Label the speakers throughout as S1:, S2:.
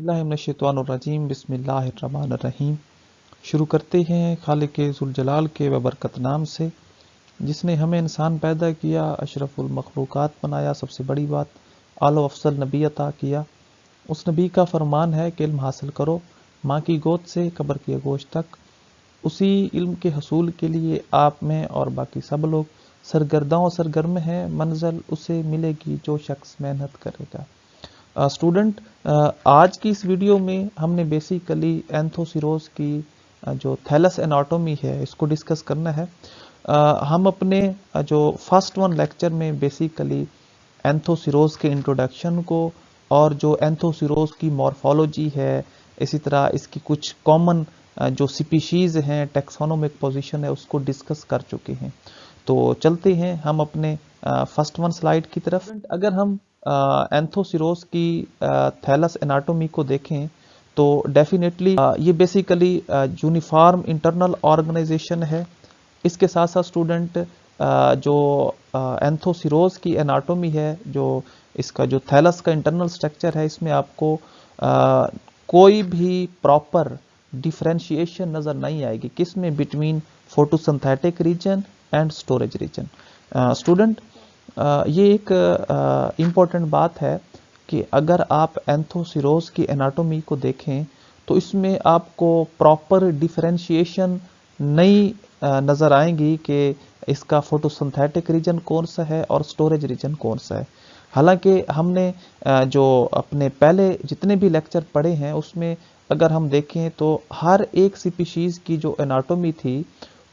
S1: बिस्मिल्लाहिर्रहमानिर्रहीम बिस्मिल्लाहिर्रहमानिर्रहीम। शुरू करते हैं खालिक ज़ुल जलाल के बबरकत नाम से, जिसने हमें इंसान पैदा किया, अशरफुल मखलूक़ात बनाया, सबसे बड़ी बात आलो अफसल नबी अता किया। उस नबी का फरमान है कि इल्म हासिल करो माँ की गोद से कब्र की आगोश तक। उसी इल्म के हसूल के लिए आप में और बाकी सब लोग सरगर्दाओं सरगर्म हैं। मंजिल उसे मिलेगी जो शख्स मेहनत करेगा। स्टूडेंट, आज की इस वीडियो में हमने बेसिकली एंथोसिरोज की जो थैलस एनाटॉमी है इसको डिस्कस करना है। हम अपने जो फर्स्ट वन लेक्चर में बेसिकली एंथोसिरोज के इंट्रोडक्शन को और जो एंथोसिरोज की मॉर्फोलॉजी है, इसी तरह इसकी कुछ कॉमन जो स्पीशीज हैं, टेक्सोनोमिक पोजीशन है, उसको डिस्कस कर चुके हैं। तो चलते हैं हम अपने फर्स्ट वन स्लाइड की तरफ। अगर हम एंथोसिरोज की थैलस एनाटॉमी को देखें तो डेफिनेटली ये बेसिकली यूनिफॉर्म इंटरनल ऑर्गेनाइजेशन है। इसके साथ साथ स्टूडेंट जो एंथोसिरोज की एनाटॉमी है, जो इसका जो थैलस का इंटरनल स्ट्रक्चर है, इसमें आपको कोई भी प्रॉपर डिफरेंशिएशन नज़र नहीं आएगी किसमें, between photosynthetic region and storage region. Student, ये एक इम्पॉर्टेंट बात है कि अगर आप एंथोसिरोज की एनाटॉमी को देखें तो इसमें आपको प्रॉपर डिफरेंशिएशन नहीं नज़र आएंगी कि इसका फोटोसिंथेटिक रीजन कौन सा है और स्टोरेज रीजन कौन सा है। हालांकि हमने जो अपने पहले जितने भी लेक्चर पढ़े हैं उसमें अगर हम देखें तो हर एक स्पीशीज़ की जो एनाटॉमी थी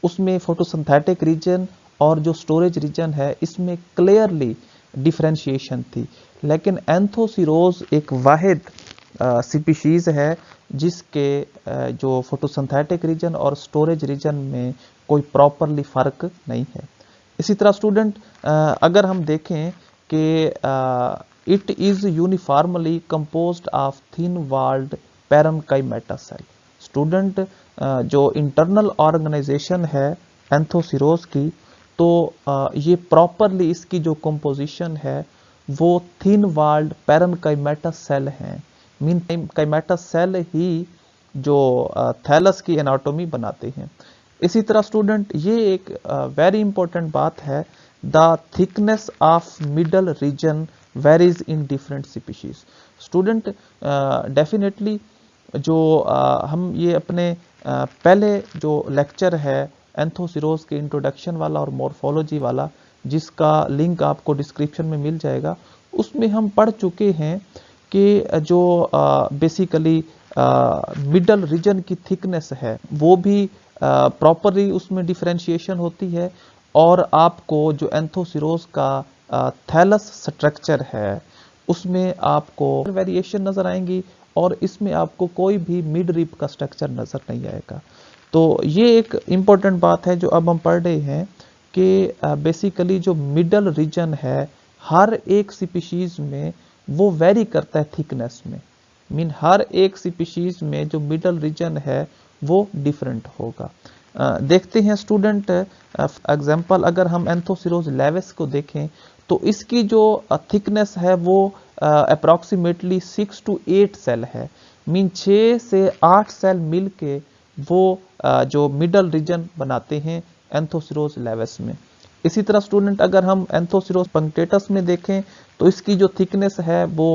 S1: उसमें फोटोसिंथेटिक रीजन और जो स्टोरेज रीजन है इसमें क्लियरली डिफरेंशिएशन थी। लेकिन एंथोसिरोज एक वाहिद स्पीशीज़ है जिसके जो फोटोसिंथेटिक रीजन और स्टोरेज रीजन में कोई प्रॉपरली फ़र्क नहीं है। इसी तरह स्टूडेंट, अगर हम देखें कि it is uniformly composed of thin walled parenchymata cell. Student, जो इंटरनल ऑर्गेनाइजेशन है एंथोसिरोज की, तो ये प्रॉपरली इसकी जो कंपोजिशन है वो थिन वॉल्ड पैरेन्काइमेटा सेल हैं। मीन काइमेटा सेल ही जो थैलस की एनाटॉमी बनाते हैं। इसी तरह स्टूडेंट, ये एक वेरी इंपॉर्टेंट बात है, the thickness of middle region varies in different species. Student, definitely जो हम ये अपने पहले जो लेक्चर है एंथोसिरोज के इंट्रोडक्शन वाला और मॉर्फोलॉजी वाला, जिसका लिंक आपको डिस्क्रिप्शन में मिल जाएगा, उसमें हम पढ़ चुके हैं कि जो बेसिकली मिडल रीजन की थिकनेस है वो भी प्रॉपरली उसमें डिफरेंशिएशन होती है, और आपको जो एंथोसिरोज का थैलस स्ट्रक्चर है उसमें आपको वेरिएशन नज़र आएंगी और इसमें आपको कोई भी मिड रिब का स्ट्रक्चर नज़र नहीं आएगा। तो ये एक इम्पॉर्टेंट बात है जो अब हम पढ़ रहे हैं कि बेसिकली जो मिडल रीजन है हर एक स्पीशीज़ में वो वेरी करता है थिकनेस में। मीन हर एक स्पीशीज़ में जो मिडल रीजन है वो डिफरेंट होगा। देखते हैं स्टूडेंट, एग्जांपल अगर हम एंथोसिरोज लेविस को देखें तो इसकी जो थिकनेस है वो अप्रॉक्सीमेटली 6 to 8 सेल है। मीन 6 से 8 सेल मिल के वो जो मिडल रीजन बनाते हैं एंथोसिरोज लेविस में। इसी तरह स्टूडेंट, अगर हम एंथोसिरोज पंक्टेटस में देखें तो इसकी जो थिकनेस है वो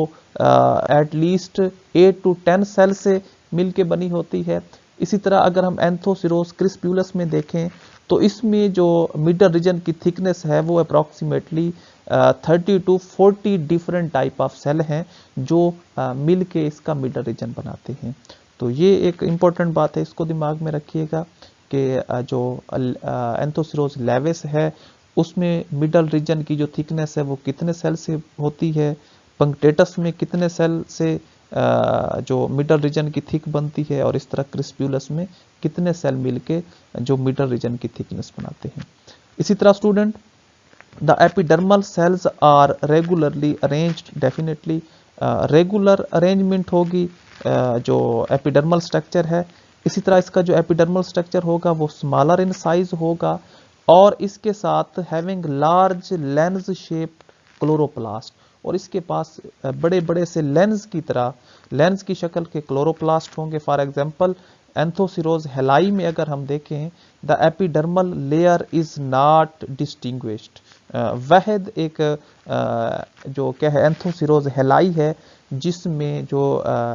S1: एटलीस्ट 8 to 10 सेल से मिलके बनी होती है। इसी तरह अगर हम एंथोसिरोज क्रिस्पुलस में देखें तो इसमें जो मिडल रीजन की थिकनेस है वो approximately 30 to 40 different type of cell हैं जो मिल के इसका मिडल रीजन बनाते हैं। तो ये एक इम्पॉर्टेंट बात है, इसको दिमाग में रखिएगा कि जो एंथोसिरोज लेविस है उसमें मिडल रीजन की जो थिकनेस है वो कितने सेल से होती है, पंक्टेटस में कितने सेल से जो मिडल रीजन की थिक बनती है, और इस तरह क्रिस्पुलस में कितने सेल मिलके जो मिडल रीजन की थिकनेस बनाते हैं। इसी तरह student, the epidermal cells are regularly arranged. Definitely regular arrangement होगी जो एपिडर्मल स्ट्रक्चर है। इसी तरह इसका जो एपिडर्मल स्ट्रक्चर होगा वो स्मॉलर इन साइज होगा, और इसके साथ having large lens shaped chloroplast, और इसके पास बड़े बड़े से लेंस की तरह, लेंस की शक्ल के क्लोरोप्लास्ट होंगे। फॉर एग्जांपल एंथोसिरोज हेलाई में अगर हम देखें, the epidermal layer is not distinguished. वहद एक जो क्या है एंथोसिरोज हेलाई है जिसमें जो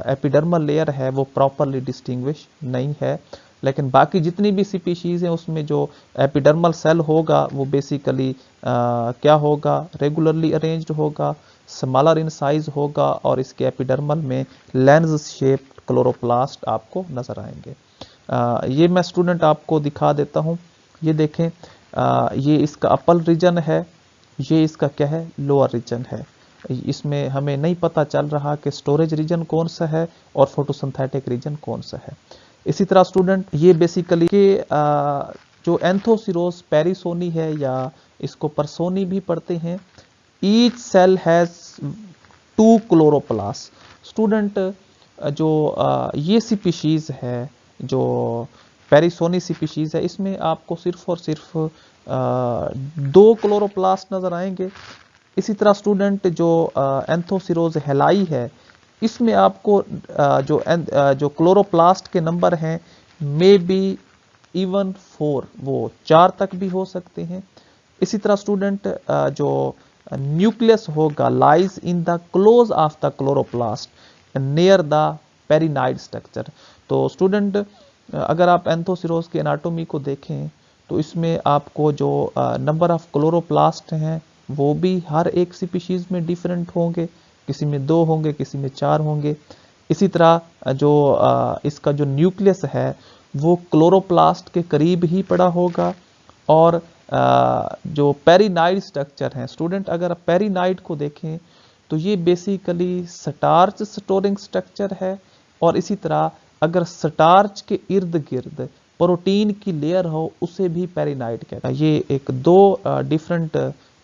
S1: एपिडर्मल लेयर है वो प्रॉपरली डिस्टिंग्विश नहीं है। लेकिन बाकी जितनी भी स्पीशीज हैं उसमें जो एपिडर्मल सेल होगा वो बेसिकली क्या होगा, रेगुलरली अरेंज्ड होगा, स्मॉलर इन साइज होगा और इसके एपिडर्मल में लेंस शेप्ड क्लोरोप्लास्ट आपको नजर आएंगे। ये मैं स्टूडेंट आपको दिखा देता हूँ। ये देखें, ये इसका अपर रीजन है, ये इसका क्या है लोअर रीजन है। इसमें हमें नहीं पता चल रहा कि स्टोरेज रीजन कौन सा है और फोटोसिंथेटिक रीजन कौन सा है। इसी तरह स्टूडेंट ये बेसिकली के जो एंथोसिरोस पेरिसोनी है या इसको परसोनी भी पढ़ते हैं, each cell has 2 chloroplast. Student जो ये स्पीशीज है जो पेरिसोनी स्पीशीज है इसमें आपको सिर्फ और सिर्फ 2 क्लोरोप्लास्ट नजर आएंगे। इसी तरह स्टूडेंट जो एंथोसिरोज हेलाई है इसमें आपको जो क्लोरोप्लास्ट के नंबर हैं मे बी इवन 4, वो 4 तक भी हो सकते हैं। इसी तरह स्टूडेंट जो न्यूक्लियस होगा lies in the close of the chloroplast near the pyrenoid structure. तो स्टूडेंट अगर आप एंथोसिरोज के एनाटोमी को देखें तो इसमें आपको जो नंबर ऑफ क्लोरोप्लास्ट हैं वो भी हर एक स्पीशीज में डिफरेंट होंगे, किसी में 2 होंगे, किसी में 4 होंगे। इसी तरह जो इसका जो न्यूक्लियस है वो क्लोरोप्लास्ट के करीब ही पड़ा होगा। और जो पेरिनाइड स्ट्रक्चर है स्टूडेंट, अगर आप पेरिनाइड को देखें तो ये बेसिकली स्टार्च स्टोरिंग स्ट्रक्चर है। और इसी तरह अगर स्टार्च के इर्द गिर्द प्रोटीन की लेयर हो उसे भी पेरिनाइड कहता है। ये एक 2 डिफरेंट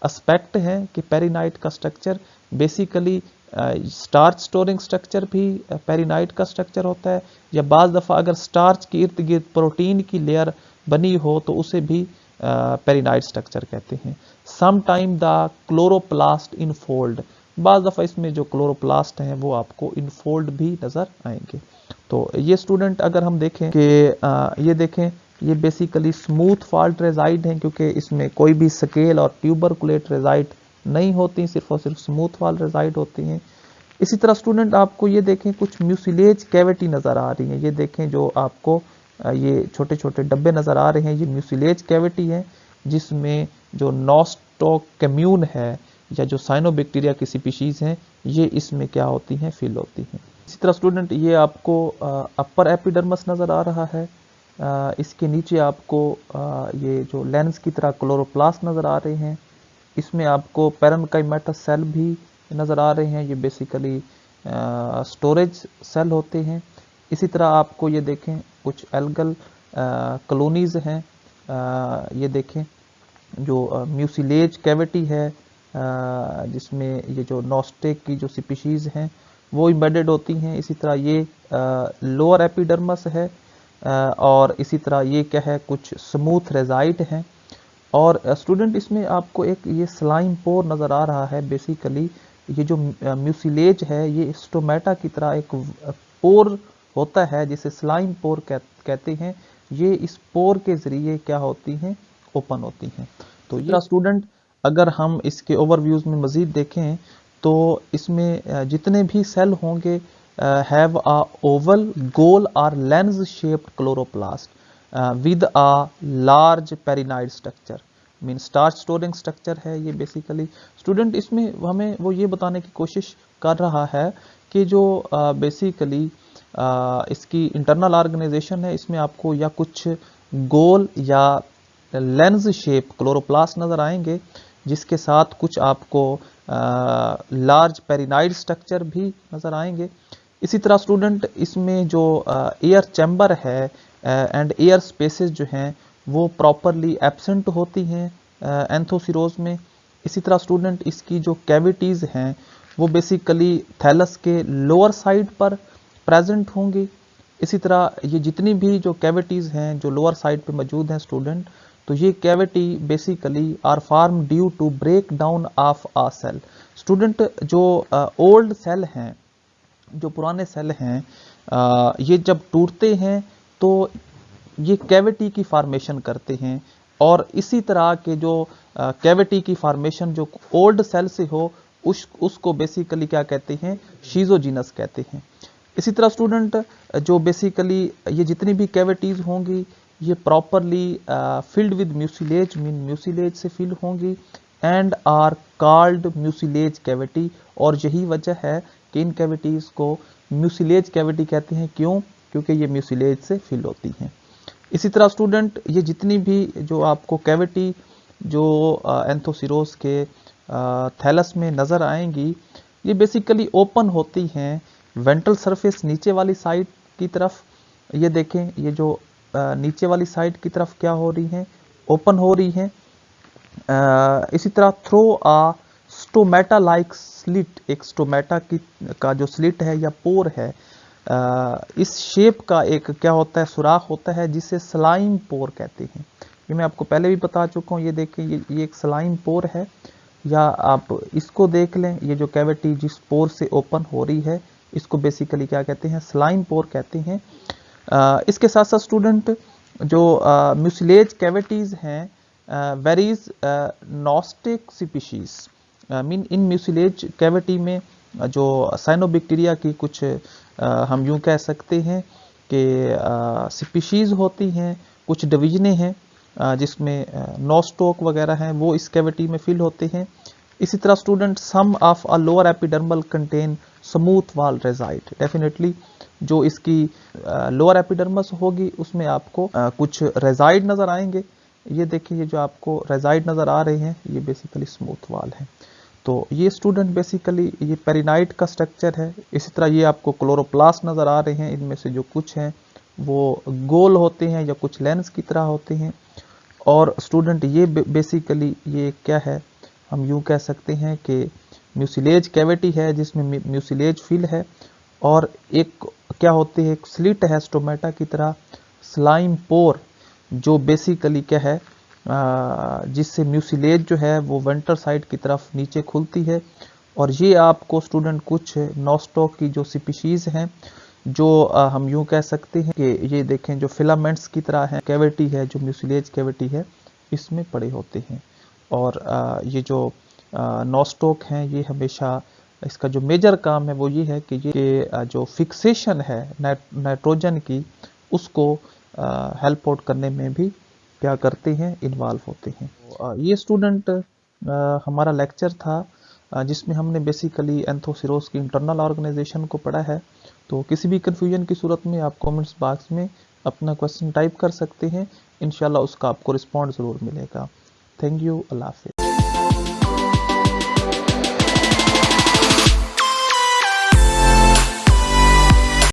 S1: एस्पेक्ट हैं कि पेरिनाइड का structure basically starch storing structure भी पेरिनाइड का स्ट्रक्चर होता है, या बाज़ दफ़ा अगर स्टार्च के इर्द गिर्द प्रोटीन की लेयर बनी हो तो उसे भी पेरिनाइड स्ट्रक्चर कहते हैं। Some time the chloroplast infold, बाज़ दफ़ा इसमें जो क्लोरोप्लास्ट हैं वो आपको इनफोल्ड भी नज़र आएंगे। तो ये स्टूडेंट अगर हम देखें कि ये देखें ये बेसिकली स्मूथ फॉल्ट रेजाइड हैं क्योंकि इसमें कोई भी स्केल और ट्यूबरकुलेट रेजाइड नहीं होती, सिर्फ और सिर्फ स्मूथ फॉल्ट रेजाइड होती हैं। इसी तरह स्टूडेंट आपको ये देखें कुछ म्यूसिलेज कैविटी नज़र आ रही हैं। ये देखें जो आपको ये छोटे छोटे डब्बे नज़र आ रहे हैं ये म्यूसिलेज कैविटी है जिसमें जो नॉस्टोकम्यून है या जो साइनोबैक्टीरिया की स्पीशीज़ हैं ये इसमें क्या होती हैं, फिल होती हैं। इसी तरह स्टूडेंट ये आपको अपर एपिडर्मस नज़र आ रहा है, इसके नीचे आपको ये जो लेंस की तरह क्लोरोप्लास्ट नज़र आ रहे हैं, इसमें आपको पैरेन्काइमेटस सेल भी नज़र आ रहे हैं, ये बेसिकली स्टोरेज सेल होते हैं। इसी तरह आपको ये देखें कुछ एल्गल कॉलोनीज़ हैं, ये देखें जो म्यूसिलेज कैविटी है जिसमें ये जो नॉस्टेक की जो स्पीशीज़ हैं वो एम्बेडेड होती हैं। इसी तरह ये लोअर एपिडर्मस है और इसी तरह ये क्या है कुछ स्मूथ रेजाइट हैं। और स्टूडेंट इसमें आपको एक ये स्लाइम पोर नज़र आ रहा है। बेसिकली ये जो म्यूसिलेज है ये स्टोमेटा की तरह एक पोर होता है जिसे स्लाइम पोर कहते हैं। ये इस पोर के ज़रिए क्या होती हैं, ओपन होती हैं। तो ये स्टूडेंट अगर हम इसके ओवरव्यूज़ में मज़ीद देखें तो इसमें जितने भी सेल होंगे हैव अ ओवल गोल और lens shaped chloroplast with a large pyrenoid structure, mean starch storing structure है ये बेसिकली। स्टूडेंट इसमें हमें वो ये बताने की कोशिश कर रहा है कि जो बेसिकली इसकी इंटरनल ऑर्गेनाइजेशन है इसमें आपको या कुछ गोल या लेंस शेप क्लोरोप्लास्ट नज़र आएंगे जिसके साथ कुछ आपको लार्ज पेरिनाइड स्ट्रक्चर भी नज़र आएंगे। इसी तरह स्टूडेंट इसमें जो एयर चैम्बर है एंड एयर स्पेसेस जो हैं वो प्रॉपरली एब्सेंट होती हैं एंथोसिरोज में। इसी तरह स्टूडेंट इसकी जो कैविटीज़ हैं वो बेसिकली थैलस के लोअर साइड पर प्रेजेंट होंगी। इसी तरह ये जितनी भी जो कैविटीज़ हैं जो लोअर साइड पे मौजूद हैं स्टूडेंट तो ये cavity basically are form due to break down of a cell. Student, जो ओल्ड सेल हैं, जो पुराने सेल हैं, ये जब टूटते हैं तो ये कैविटी की फॉर्मेशन करते हैं, और इसी तरह के जो कैविटी की फॉर्मेशन जो ओल्ड सेल से हो उसको बेसिकली क्या कहते हैं, शीजोजीनस कहते हैं। इसी तरह स्टूडेंट, जो बेसिकली ये जितनी भी कैविटीज होंगी ये properly filled with mucilage, mean mucilage से फिल होंगी, and are called mucilage cavity. और यही वजह है कि इन कैविटीज को म्यूसिलेज कैविटी कहते हैं। क्यों? क्योंकि ये म्यूसिलेज से फिल होती हैं। इसी तरह स्टूडेंट, ये जितनी भी जो आपको कैविटी जो एंथोसिरोस के थैलस में नज़र आएंगी, ये बेसिकली ओपन होती हैं वेंट्रल सरफेस नीचे वाली साइड की तरफ। ये देखें, ये जो नीचे वाली साइड की तरफ क्या हो रही हैं, ओपन हो रही हैं। इसी तरह थ्रो आ स्टोमेटा लाइक स्लिट, एक स्टोमेटा का जो स्लिट है या पोर है, इस शेप का एक क्या होता है, सुराख होता है, जिसे स्लाइम पोर कहते हैं। ये मैं आपको पहले भी बता चुका हूँ। ये देखें, ये एक स्लाइम पोर है, या आप इसको देख लें, ये जो कैविटी जिस पोर से ओपन हो रही है इसको बेसिकली क्या कहते हैं, स्लाइम पोर कहते हैं। इसके साथ साथ स्टूडेंट, जो म्यूसिलेज कैविटीज हैं, varies gnostic species, mean in mucilage cavity में जो साइनोबैक्टीरिया की कुछ हम यूं कह सकते हैं कि स्पीशीज होती हैं, कुछ डिवीजनें हैं, जिसमें नोस्टोक वगैरह हैं, वो इस कैविटी में फिल होते हैं। इसी तरह student, some of a lower epidermal contain smooth wall reside. Definitely जो इसकी लोअर एपिडर्मस होगी उसमें आपको कुछ रेजाइड नजर आएंगे। ये देखिए, ये जो आपको रेजाइड नजर आ रहे हैं ये बेसिकली स्मूथ वॉल है। तो ये स्टूडेंट बेसिकली ये पेरिनाइट का स्ट्रक्चर है। इसी तरह ये आपको क्लोरोप्लास्ट नजर आ रहे हैं, इनमें से जो कुछ हैं वो गोल होते हैं या कुछ लेंस की तरह होते हैं। और स्टूडेंट, ये बेसिकली ये क्या है, हम यूं कह सकते हैं कि म्यूसिलेज कैविटी है जिसमें म्यूसिलेज फिल है, और एक क्या होती है, एक स्लिट है स्टोमेटा की तरह, स्लाइम पोर, जो बेसिकली क्या है, जिससे म्यूसिलेज जो है वो वेंट्रल साइड की तरफ नीचे खुलती है। और ये आपको स्टूडेंट कुछ नोस्टॉक की जो स्पीशीज हैं, जो हम यूं कह सकते हैं कि ये देखें, जो फिलामेंट्स की तरह है कैविटी है, जो म्यूसिलेज कैविटी है इसमें पड़े होते हैं। और ये जो नोस्टॉक हैं, ये हमेशा इसका जो मेजर काम है वो ये है कि ये जो फिक्सेशन है नाइट्रोजन की, उसको हेल्प आउट करने में भी क्या करते हैं, इन्वॉल्व होते हैं। ये स्टूडेंट हमारा लेक्चर था जिसमें हमने बेसिकली एंथोसिरोस की इंटरनल ऑर्गेनाइजेशन को पढ़ा है। तो किसी भी कन्फ्यूजन की सूरत में आप कमेंट्स बॉक्स में अपना क्वेश्चन टाइप कर सकते हैं, इंशाल्लाह उसका आपको रिस्पॉन्ड ज़रूर मिलेगा। थैंक यू, अल्लाह हाफ़िज़।